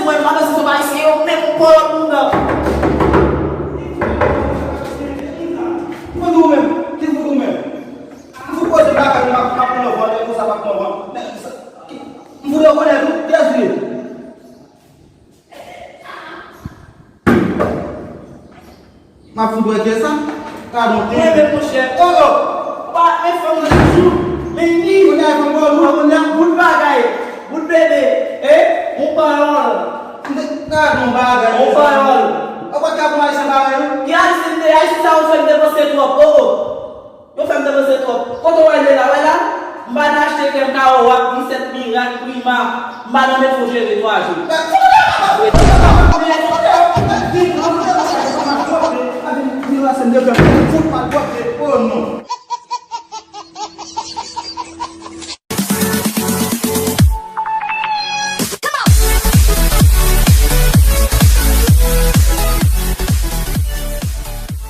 mwen mwen se va isi yo men pou moun nan. Mwen men, ki mwen men. Mwen pose la ka mwen pa pou nou vande, mwen sa pa pou nou vande. Mwen yo konen tout, yes vi. Ma foudou e ke sa? Pardon. Mwen men pou chè. Pa e fèm nan jou. Men ni. Mwen a fèm bon, mwen Bout bagay. Bout bebe. Mon parole. Pardon bagay. Mon parole. Apa ka pou ma isa bagay? Ki a isi sa ou fèm devanse trop. Yo fèm devanse trop. Koto wè lè la. Mba nan achete kem ka ou wak 17 mirak prima. Mba nan met fò jere 3 jou. Oh non.